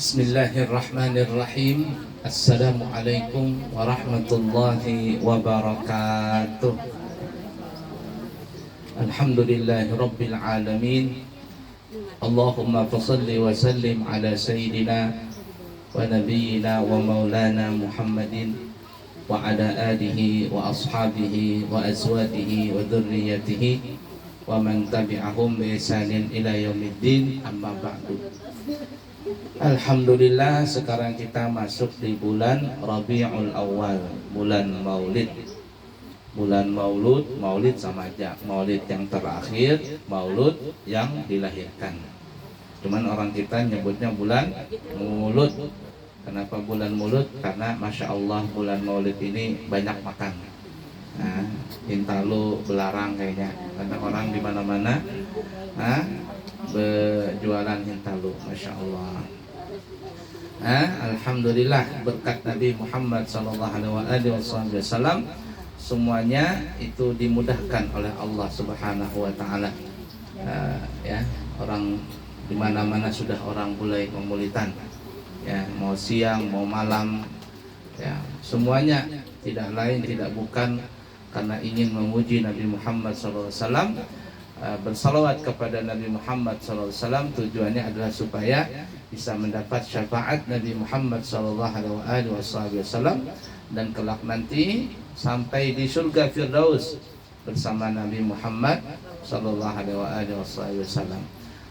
Bismillahirrahmanirrahim. Assalamualaikum warahmatullahi wabarakatuh. Alhamdulillahi rabbil alamin. Allahumma fasalli wa sallim ala sayyidina wa nabiyyina wa maulana Muhammadin wa ala alihi wa ashabihi wa azwajihi wa dhurriyyatihi wa man tabi'ahum bi ihsanin ila yaumiddin, amma ba'du. Alhamdulillah, sekarang kita masuk di bulan Rabiul Awal, bulan Maulid. Bulan Maulud, Maulid sama aja, Maulid yang terakhir, Maulud yang dilahirkan. Cuman orang kita nyebutnya bulan Maulud. Kenapa bulan Maulud? Karena Masya Allah bulan Maulid ini banyak makan. Nah, Hintalu, Belarang kayaknya, karena orang di mana-mana berjualan Hintalu, Masya Allah. Alhamdulillah, berkat Nabi Muhammad SAW semuanya itu dimudahkan oleh Allah Subhanahu Wa Taala. Ya, orang di mana-mana sudah orang mulai memulitan. Ya, mau siang, mau malam, ya semuanya tidak lain tidak bukan karena ingin memuji Nabi Muhammad SAW. Bersalawat kepada Nabi Muhammad SAW tujuannya adalah supaya bisa mendapat syafaat Nabi Muhammad SAW dan kelak nanti sampai di surga Firdaus bersama Nabi Muhammad SAW.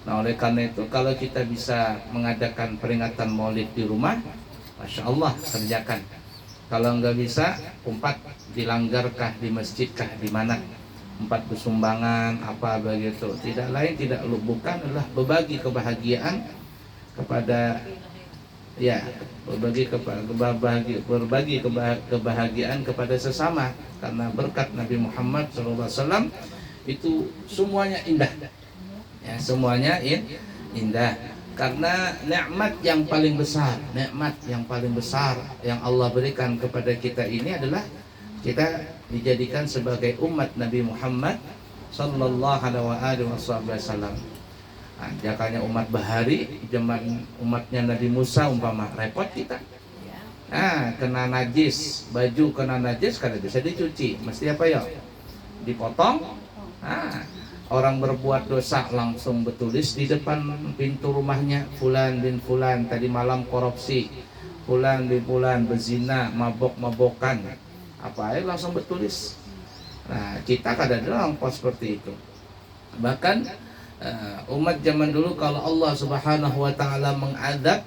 Nah, oleh karena itu kalau kita bisa mengadakan peringatan Maulid di rumah, Masya Allah, kerjakan. Kalau nggak bisa, umpat dilanggarkah di masjidkah, di mana? Empat kesumbangan apa begitu, tidak lain tidak bukan adalah berbagi kebahagiaan kepada berbagi kebahagiaan kepada sesama, karena berkat Nabi Muhammad SAW itu semuanya indah, ya semuanya indah, karena nikmat yang paling besar yang Allah berikan kepada kita ini adalah kita dijadikan sebagai umat Nabi Muhammad sallallahu alaihi wasallam. Jakanya umat bahari, zaman umatnya Nabi Musa umpama repot kita. Kena najis, baju kena najis kada bisa dicuci, mesti apa ya? Dipotong. Orang berbuat dosa langsung bertulis di depan pintu rumahnya, fulan bin fulan tadi malam korupsi, fulan bin fulan berzina, mabok-mabokan. Apa aja langsung bertulis. Nah, kita kadang-kadang seperti itu. Bahkan umat zaman dulu kalau Allah Subhanahu Wa Taala mengadab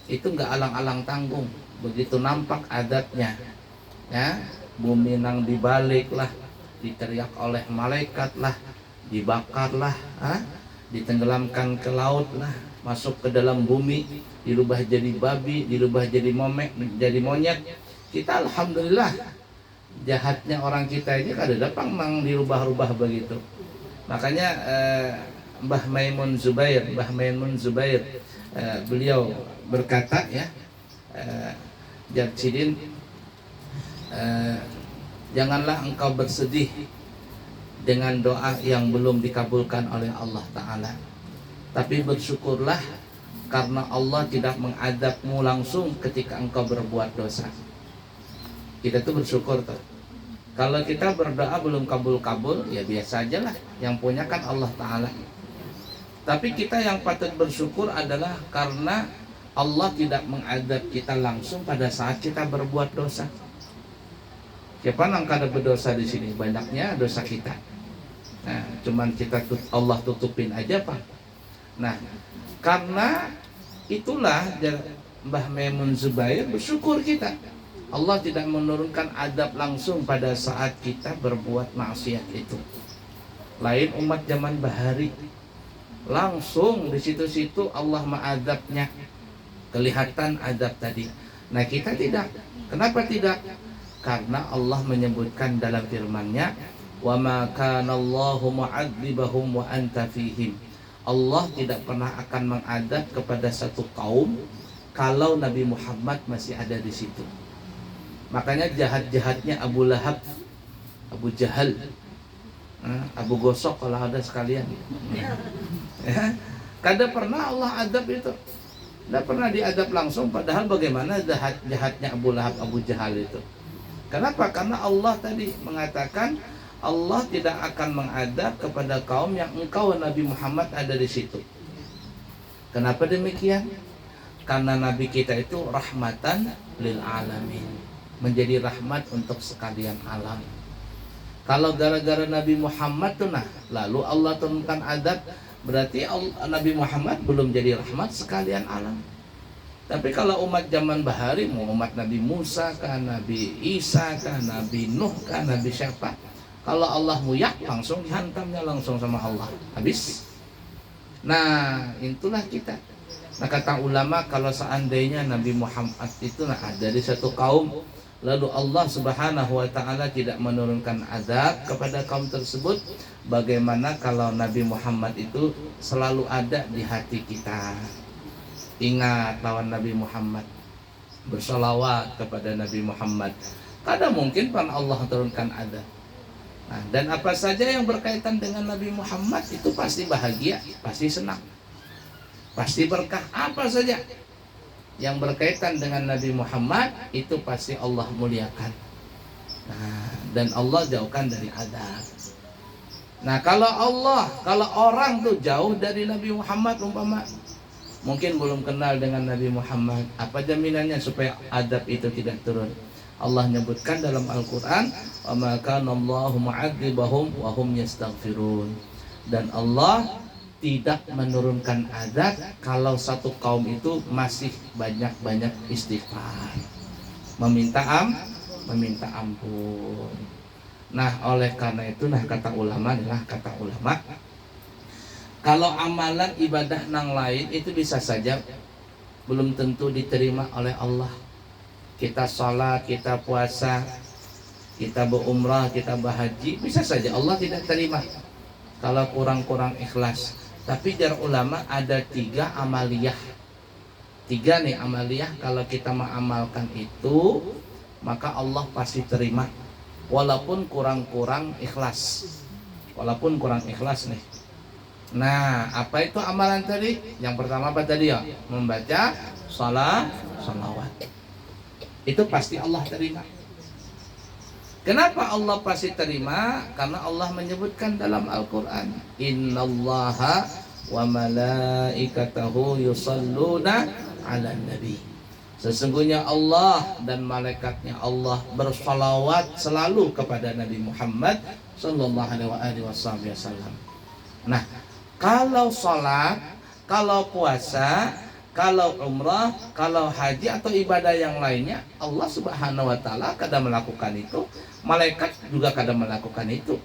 itu nggak alang-alang tanggung. Begitu nampak adabnya, ya bumi nang dibalik lah, diteriak oleh malaikat lah, dibakar lah, ditenggelamkan ke laut lah, masuk ke dalam bumi, dirubah jadi babi, dirubah jadi monyet. Kita alhamdulillah, jahatnya orang kita ini kadang-kadang mang dirubah-rubah begitu. Makanya Mbah Maimun Zubair beliau berkata, ya Jarsidin, janganlah engkau bersedih dengan doa yang belum dikabulkan oleh Allah Ta'ala, tapi bersyukurlah karena Allah tidak mengadabmu langsung ketika engkau berbuat dosa. Kita tuh bersyukur tuh. Kalau kita berdoa belum kabul-kabul, ya biasa aja lah. Yang punya kan Allah Ta'ala. Tapi kita yang patut bersyukur adalah karena Allah tidak mengadab kita langsung pada saat kita berbuat dosa. Siapa yang kada berdosa di sini? Banyaknya dosa kita. Nah, cuman kita Allah tutupin aja Pak. Nah, karena itulah Mbah Maimun Zubair bersyukur kita. Allah tidak menurunkan adab langsung pada saat kita berbuat maksiat itu. Lain umat zaman bahari, langsung di situ-situ Allah mengadabnya, kelihatan adab tadi. Nah, kita tidak. Kenapa tidak? Karena Allah menyebutkan dalam firman-Nya, "Wa ma kana Allahu mu'adzibahum wa anta fihim." Allah tidak pernah akan mengadab kepada satu kaum kalau Nabi Muhammad masih ada di situ. Makanya jahat-jahatnya Abu Lahab, Abu Jahal, Abu Gosok kalau ada sekalian. Ya. Kada pernah Allah adab itu. Tidak pernah diadab langsung, padahal bagaimana jahatnya Abu Lahab, Abu Jahal itu. Kenapa? Karena Allah tadi mengatakan Allah tidak akan mengadab kepada kaum yang engkau Nabi Muhammad ada di situ. Kenapa demikian? Karena Nabi kita itu rahmatan lil alamin, menjadi rahmat untuk sekalian alam. Kalau gara-gara Nabi Muhammad tuh lalu Allah turunkan adab, berarti Nabi Muhammad belum jadi rahmat sekalian alam. Tapi kalau umat zaman bahari, mau umat Nabi Musa kah, Nabi Isa kah, Nabi Nuh kah, Nabi siapa, kalau Allah muyak langsung dihantamnya langsung sama Allah, habis. Nah itulah kita. Nah kata ulama, kalau seandainya Nabi Muhammad itu ada di satu kaum, lalu Allah Subhanahu wa ta'ala tidak menurunkan azab kepada kaum tersebut, bagaimana kalau Nabi Muhammad itu selalu ada di hati kita? Ingat lawan Nabi Muhammad, bersolawat kepada Nabi Muhammad. Kadang mungkin pan Allah turunkan azab. Nah, dan apa saja yang berkaitan dengan Nabi Muhammad itu pasti bahagia, pasti senang, pasti berkah. Apa saja yang berkaitan dengan Nabi Muhammad itu pasti Allah muliakan. Nah, dan Allah jauhkan dari azab. Nah, kalau orang tuh jauh dari Nabi Muhammad, umpama mungkin belum kenal dengan Nabi Muhammad, apa jaminannya supaya azab itu tidak turun? Allah nyebutkan dalam Al-Quran, wa ma kana Allahu mu'adzibahum wa hum yastaghfirun. Dan Allah tidak menurunkan azab kalau satu kaum itu masih banyak-banyak istighfar, meminta ampun. Nah, oleh karena itu kata ulama, kalau amalan ibadah nang lain itu bisa saja belum tentu diterima oleh Allah. Kita sholat, kita puasa, kita berumrah, kita berhaji, bisa saja Allah tidak terima kalau kurang-kurang ikhlas. Tapi jar ulama ada 3 amaliyah. 3 nih amaliyah, kalau kita mengamalkan itu maka Allah pasti terima, walaupun kurang ikhlas. Walaupun kurang ikhlas nih. Nah, apa itu amalan tadi? Yang pertama apa tadi ya? Membaca salawat. Itu pasti Allah terima. Kenapa Allah pasti terima? Karena Allah menyebutkan dalam Al-Quran, innallaha wa malaikatahu yusalluna ala nabi. Sesungguhnya Allah dan malaikatnya Allah bersalawat selalu kepada Nabi Muhammad sallallahu alaihi wasallam. Nah, kalau sholat, kalau puasa, kalau umrah, kalau haji atau ibadah yang lainnya, Allah Subhanahu wa ta'ala kadang melakukan itu, malaikat juga kadang melakukan itu.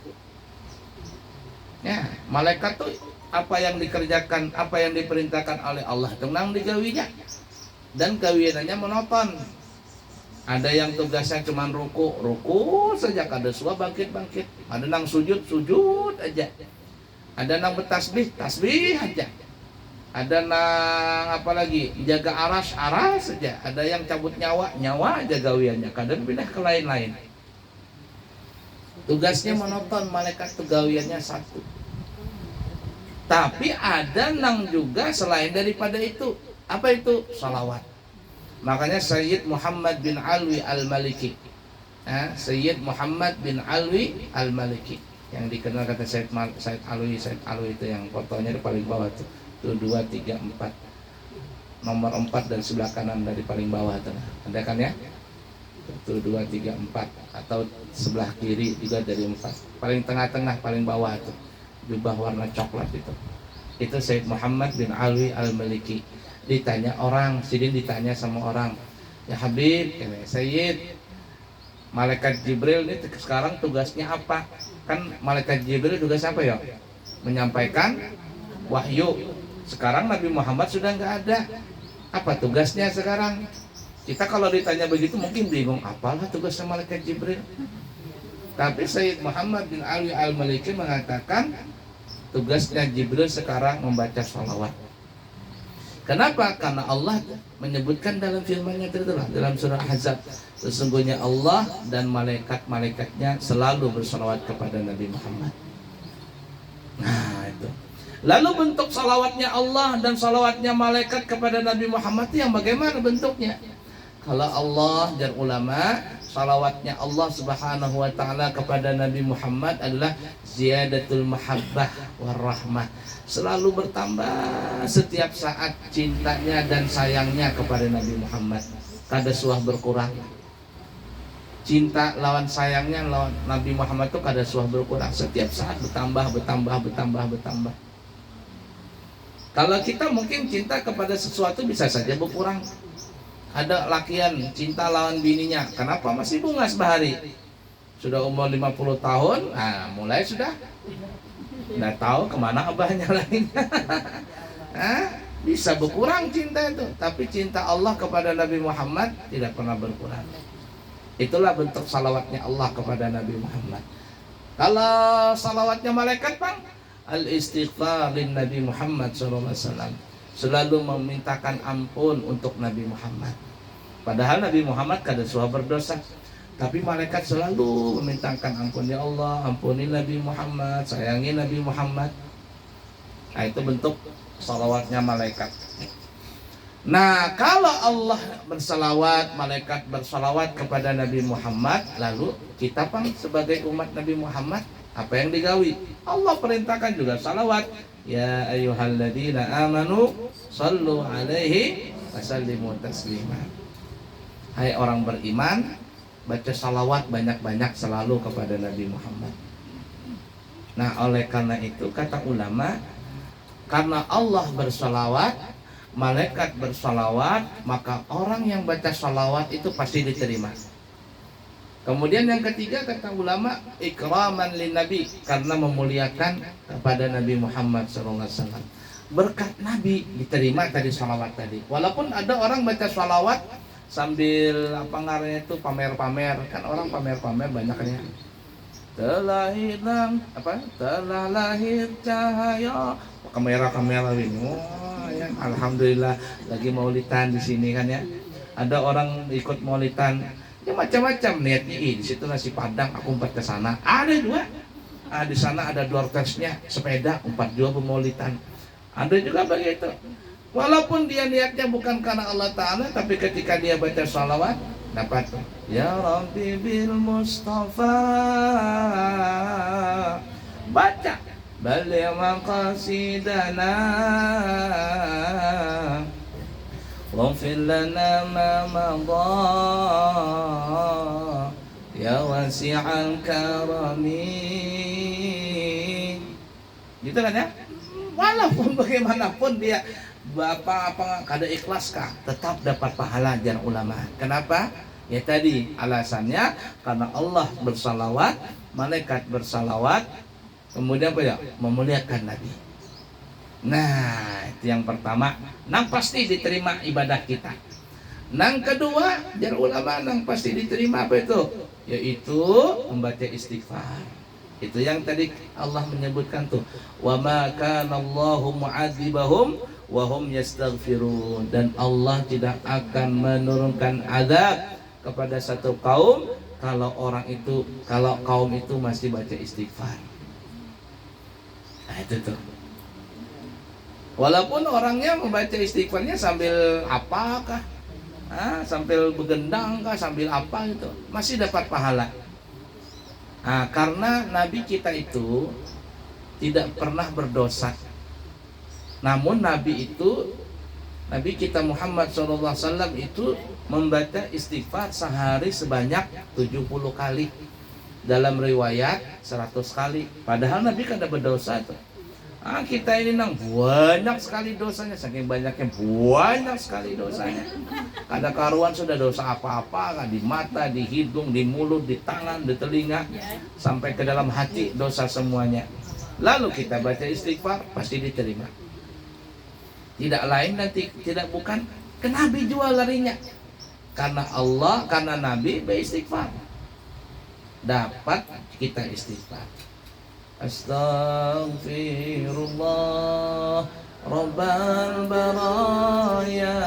Ya, malaikat tuh apa yang dikerjakan, apa yang diperintahkan oleh Allah tenang digawinya, dan gawiannya menonton. Ada yang tugasnya cuma ruku saja, kada suah bangkit. Ada yang sujud aja. Ada nang bertasbih aja. Ada nang apa lagi, jaga aras saja. Ada yang cabut nyawa aja gawiannya. Kadang pindah ke lain-lain. Tugasnya menonton, malaikat tuh gawiannya satu. Tapi ada nang juga selain daripada itu. Apa itu? Salawat. Makanya Sayyid Muhammad bin Alwi Al-Maliki, Sayyid Muhammad bin Alwi Al-Maliki, yang dikenal kata Said Alwi itu yang fotonya di paling bawah tuh 2, 3, 4, nomor 4 dan sebelah kanan dari paling bawah tuh, ada kan ya, 1, 2, 3, 4, atau sebelah kiri juga dari 4, paling tengah-tengah paling bawah tuh jubah warna coklat itu Said Muhammad bin Alwi Al-Maliki. Ditanya orang, Sidin ditanya sama orang, ya Habib, Sayyid, malaikat Jibril ini sekarang tugasnya apa? Kan malaikat Jibril tugas apa ya? Menyampaikan wahyu. Sekarang Nabi Muhammad sudah nggak ada. Apa tugasnya sekarang? Kita kalau ditanya begitu mungkin bingung, apalah tugasnya malaikat Jibril? Tapi Sayyid Muhammad bin Ali Al-Maliki mengatakan tugasnya Jibril sekarang membaca salawat. Kenapa? Karena Allah menyebutkan dalam firman-Nya dalam surah Ahzab, sesungguhnya Allah dan malaikat-malaikatnya selalu bersalawat kepada Nabi Muhammad. Nah itu. Lalu bentuk salawatnya Allah dan salawatnya malaikat kepada Nabi Muhammad yang bagaimana bentuknya? Kalau Allah dan ulama, salawatnya Allah Subhanahu wa taala kepada Nabi Muhammad adalah ziyadatul mahabbah warahmah. Selalu bertambah setiap saat cintanya dan sayangnya kepada Nabi Muhammad. Kada suah berkurang. Cinta lawan sayangnya lawan Nabi Muhammad itu kada suah berkurang, setiap saat bertambah. Kalau kita mungkin cinta kepada sesuatu bisa saja berkurang. Ada lakian cinta lawan bininya, kenapa masih bungas bahari? Sudah umur 50 tahun, mulai sudah nggak tahu kemana abahnya lainnya. Bisa berkurang cinta itu, tapi cinta Allah kepada Nabi Muhammad tidak pernah berkurang. Itulah bentuk salawatnya Allah kepada Nabi Muhammad. Kalau salawatnya malaikat, Bang, al-istighfar lin Nabi Muhammad SAW, selalu memintakan ampun untuk Nabi Muhammad. Padahal Nabi Muhammad kada suah berdosa, tapi malaikat selalu memintakan ampun. Ya Allah, ampuni Nabi Muhammad, sayangi Nabi Muhammad. Nah, itu bentuk salawatnya malaikat. Nah, kalau Allah bersalawat, malaikat bersalawat kepada Nabi Muhammad, lalu kita pang sebagai umat Nabi Muhammad, apa yang digawi? Allah perintahkan juga salawat. Ya ayyuhalladzina amanu sallu alaihi wasallimu taslima. Hai orang beriman, baca salawat banyak-banyak selalu kepada Nabi Muhammad. Nah, oleh karena itu kata ulama, karena Allah bersalawat, malaikat bersalawat, maka orang yang baca salawat itu pasti diterima. Kemudian yang ketiga kata ulama, ikraman lin Nabi, karena memuliakan kepada Nabi Muhammad SAW. Berkat Nabi diterima tadi salawat tadi. Walaupun ada orang baca salawat sambil apa ngarannya itu pamer-pamer, kan orang pamer-pamer banyaknya. Telah lahir cahaya, kamera ini. Ya, alhamdulillah lagi maulidan di sini kan ya. Ada orang ikut maulidan, ya macam-macam niatnya. Di situ nasi padang, aku umpat ke sana. Ada dua. Di sana ada door testnya, sepeda umpat juga pemaulidan. Ada juga begitu. Walaupun dia niatnya bukan karena Allah Ta'ala, tapi ketika dia baca salawat dapat. Ya Rabbi bil Mustafa, baca baligh maqasidana waghfir lana ma madha ya wasi'al karami. Gitu kan ya? Walaupun bagaimanapun dia apa kada ikhlas kah, tetap dapat pahala jar ulama. Kenapa? Ya tadi alasannya karena Allah bersalawat, malaikat bersalawat, kemudian apa ya? Memuliakan Nabi. Nah, itu yang pertama, nang pasti diterima ibadah kita. Nang kedua, jar ulama nang pasti diterima apa itu? Yaitu membaca istighfar. Itu yang tadi Allah menyebutkan tuh, wa ma kana Allahu mu'adzibahum wa hum yastaghfirun, dan Allah tidak akan menurunkan azab kepada satu kaum kalau kaum itu masih baca istighfar. Nah, itu tuh. Walaupun orangnya membaca istighfarnya sambil apakah? Sambil begendang kah, sambil apa itu, masih dapat pahala. Nah, karena Nabi kita itu tidak pernah berdosa. Namun Nabi kita Muhammad SAW itu membaca istighfar sehari sebanyak 70 kali. Dalam riwayat 100 kali. Padahal Nabi kan tidak berdosa tuh. Kita ini banyak sekali dosanya, saking banyaknya banyak sekali dosanya. Kada karuan sudah dosa apa-apa, kan di mata, di hidung, di mulut, di tangan, di telinga, sampai ke dalam hati dosa semuanya. Lalu kita baca istighfar pasti diterima. Tidak lain dan tidak bukan ke Nabi juga larinya. Karena Allah, karena Nabi beristighfar, dapat kita istighfar. Astaghfirullah Rabbal baraya,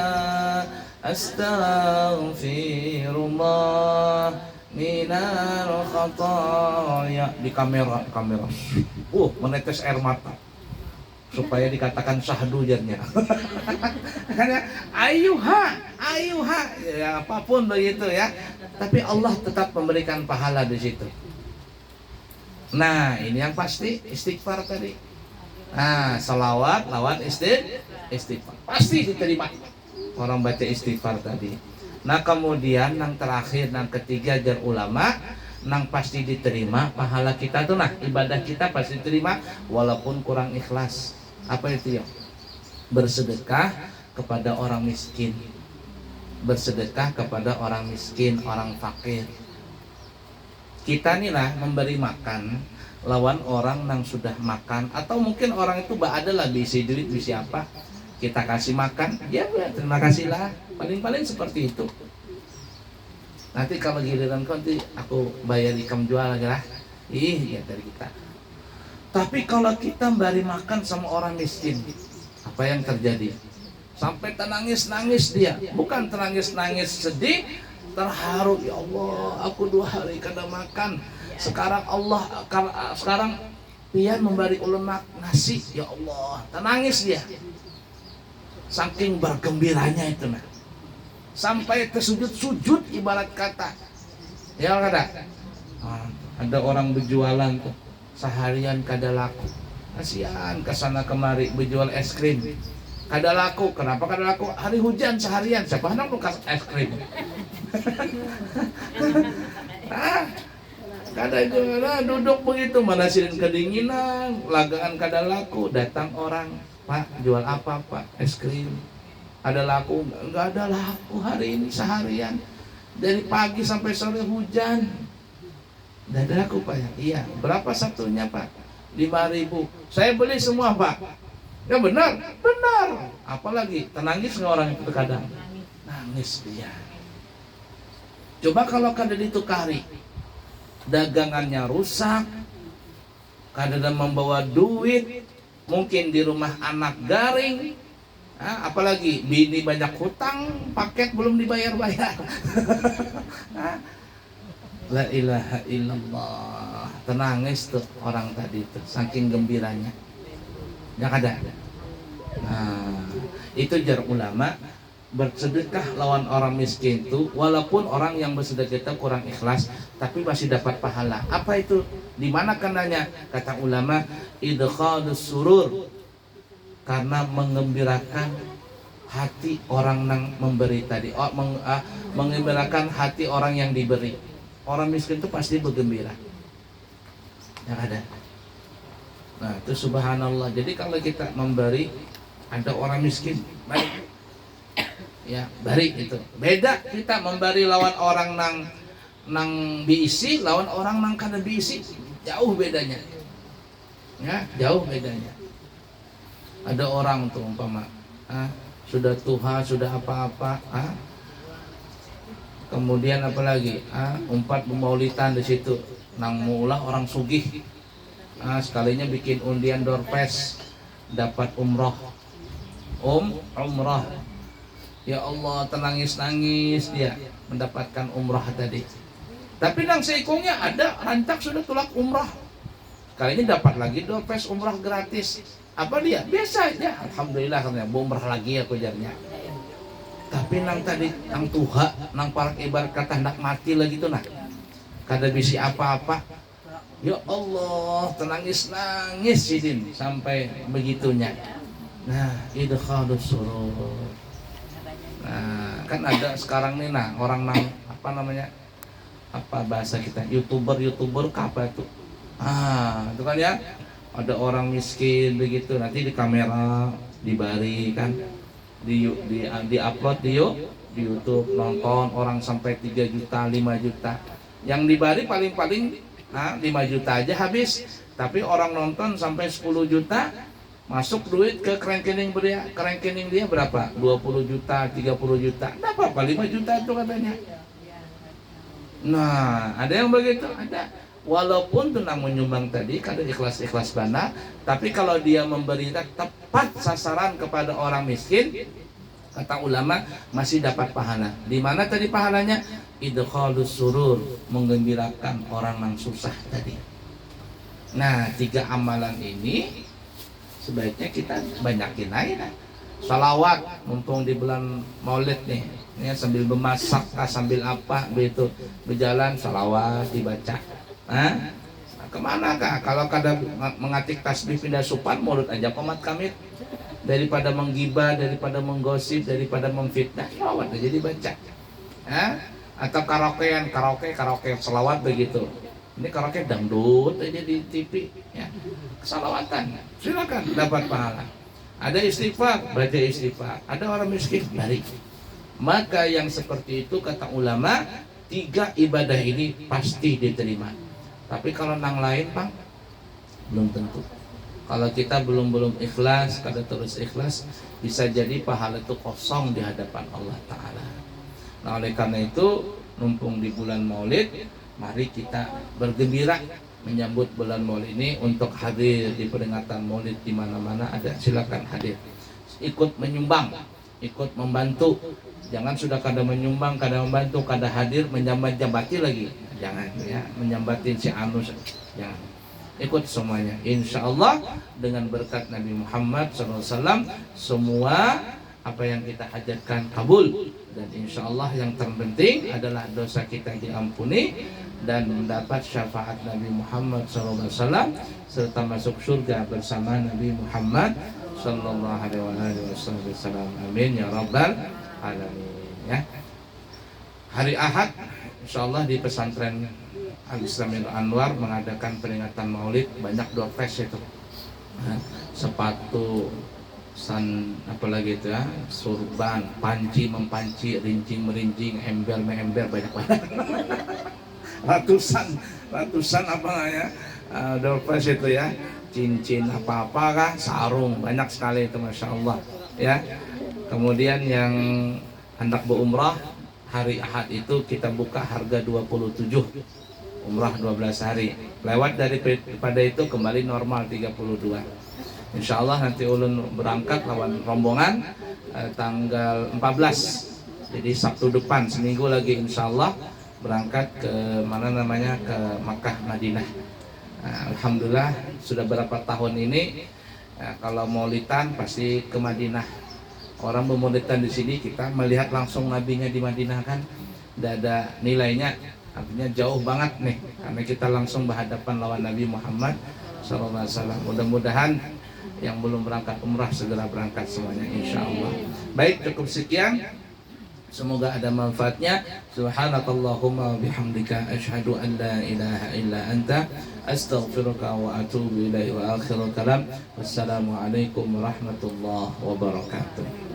astaghfirullah minal khataya. Di kamera menetes air mata. supaya dikatakan syahdu jarnya. Karena ayuha, ya apapun begitu ya. Tapi Allah tetap memberikan pahala di situ. Nah, ini yang pasti istighfar tadi. Nah, salawat lawan istighfar pasti diterima. Orang baca istighfar tadi. Nah, kemudian yang terakhir, yang ketiga jar ulama, nang pasti diterima pahala kita tuh, nah ibadah kita pasti diterima walaupun kurang ikhlas. Apa itu ya? Bersedekah kepada orang miskin, bersedekah kepada orang miskin, orang fakir. Kita nih lah memberi makan lawan orang yang sudah makan, atau mungkin orang itu ada lah bisi duit bisi apa, kita kasih makan, ya terima kasih lah, paling-paling seperti itu. Nanti kalau giliran kau nanti aku bayar ikam jual lagi lah, ya dari kita. Tapi kalau kita beri makan sama orang miskin, apa yang terjadi? Sampai tenangis-nangis dia, bukan tenangis-nangis sedih, terharu, ya Allah, aku 2 hari kada makan. Sekarang pian memberi ulun nasi, ya Allah, tenangis dia. Saking bergembiranya itu nah. Sampai tersujud-sujud ibarat kata. Ya kada? Ada orang berjualan tuh seharian kada laku. Kasihan kesana kemari berjual es krim. Kada laku. Kenapa kada laku? Hari hujan seharian. Siapa hendak nukas es krim? Kada jualan, duduk begitu manasin kedinginan, lagangan kada laku. Datang orang, Pak, jual apa Pak? Es krim. Ada laku? Enggak ada laku hari ini seharian. Dari pagi sampai sore hujan. Enggak ada laku Pak ya? Iya. Berapa satunya Pak? 5.000. Saya beli semua Pak. Ya benar, benar. Apalagi tenangis nggak orang itu kadang? Nangis dia. Coba kalau kada ditukari, dagangannya rusak, kada membawa duit, mungkin di rumah anak garing, apalagi bini banyak hutang, paket belum dibayar-bayar. La ilaha illallah. Tenangis tuh orang tadi tuh, saking gembiranya. Yang ada. Nah, itu jar ulama, bersedekah lawan orang miskin itu, walaupun orang yang bersedekah itu kurang ikhlas, tapi masih dapat pahala. Apa itu? Di mana kananya? Kata ulama, idkhalus surur, karena mengembirakan hati orang yang memberi tadi, mengembirakan hati orang yang diberi. Orang miskin itu pasti bergembira. Yang ada. Nah, itu subhanallah. Jadi kalau kita memberi, ada orang miskin, baik. Ya, bari itu. Beda kita memberi lawan orang nang diisi, lawan orang nang kada diisi, jauh bedanya. Ya, jauh bedanya. Ada orang tuh umpama, sudah tuha, sudah apa-apa, kemudian apalagi, umpat maulitan di situ, nang mula orang sugih, sekalinya bikin undian doorpes, dapat umroh, umroh. Ya Allah, tenangis-nangis dia mendapatkan umrah tadi. Tapi nang seikongnya ada rancak sudah tulak umrah. Kali ini dapat lagi doorpes umrah gratis. Apa dia? Biasa aja. Alhamdulillah katanya, umrah lagi aku jarnya. Tapi nang tadi, nang tuha, nang parak ibarat kata hendak mati lagi tuh nah. Kada bisi apa-apa. Ya Allah, tenangis-nangis sidin sampai begitunya. Nah, idkhalus surur. Nah, kan ada sekarang nih nah orang nang apa namanya, apa bahasa kita, youtuber apa itu, itu kan ya, ada orang miskin begitu, nanti di kamera dibari kan, di upload di YouTube, nonton orang sampai 3 juta 5 juta, yang dibari paling 5 juta aja habis, tapi orang nonton sampai 10 juta. Masuk duit ke kerekening dia berapa? 20 juta, 30 juta. Enggak apa-apa, 5 juta itu katanya. Nah, ada yang begitu, ada. Walaupun tenang menyumbang tadi, kada ikhlas-ikhlas bana, tapi kalau dia memberi tepat sasaran kepada orang miskin, kata ulama masih dapat pahala. Di mana tadi pahalanya? Idkhalus surur, menggembirakan orang yang susah tadi. Nah, 3 amalan ini sebaiknya kita banyakin aja salawat mumpung di bulan Maulid nih. Ini sambil memasak, sambil apa begitu berjalan salawat dibaca. Hah? Kemana kah? Kalau kada mengatik tasbih pindah supan mulut aja komat kami daripada menggibah, daripada menggosip, daripada memfitnah, salawat aja dibaca. Hah? Atau karaoke salawat begitu. Ini karaoke dangdut aja di TV ya. Salawatan. Silakan dapat pahala. Ada istighfar, baca istighfar. Ada orang miskin, balik. Maka yang seperti itu kata ulama, 3 ibadah ini pasti diterima. Tapi kalau nang lain Bang, belum tentu. Kalau kita belum ikhlas, kada terus ikhlas, bisa jadi pahala itu kosong di hadapan Allah Ta'ala. Nah oleh karena itu, numpung di bulan Maulid, mari kita bergembira menyambut bulan Maulid ini untuk hadir di peringatan Maulid di mana-mana ada, silakan hadir. Ikut menyumbang, ikut membantu. Jangan sudah kada menyumbang, kada membantu, kada hadir menjambati lagi. Jangan ya, menyambatin si Anus. Jangan. Ikut semuanya. Insya Allah dengan berkat Nabi Muhammad SAW semua apa yang kita hajatkan kabul, dan insya Allah yang terpenting adalah dosa kita diampuni dan mendapat syafaat Nabi Muhammad SAW serta masuk surga bersama Nabi Muhammad Sallallahu Alaihi Wasallam. Amin ya Rabbal Alamin ya. Hari Ahad insya Allah di pesantren Al-Islamil Anwar mengadakan peringatan Maulid, banyak door prize itu. Sepatu, apalagi itu ya, surban, panci mempanci, rincing merincing, ember member, banyak banget. ratusan apa ya, door prize itu ya, cincin apa kah, sarung, banyak sekali itu masya Allah ya. Kemudian yang hendak berumrah hari Ahad itu kita buka harga 27, umrah 12 hari, lewat daripada itu kembali normal 32. Insya Allah nanti ulun berangkat lawan rombongan tanggal 14, jadi Sabtu depan, seminggu lagi insya Allah berangkat ke mana namanya, ke Makkah Madinah. Alhamdulillah sudah berapa tahun ini kalau maulidan pasti ke Madinah. Orang bermaulidan di sini kita melihat langsung nabinya di Madinah kan, tidak ada nilainya, artinya jauh banget nih karena kita langsung berhadapan lawan Nabi Muhammad SAW. Mudah-mudahan yang belum berangkat umrah segera berangkat semuanya insya Allah. Baik, cukup sekian, semoga ada manfaatnya. Subhanakallahumma bihamdika asyhadu an la ilaha illa anta astaghfiruka wa atubu ilaihi wa akhirul kalam. Wassalamualaikum warahmatullahi wabarakatuh.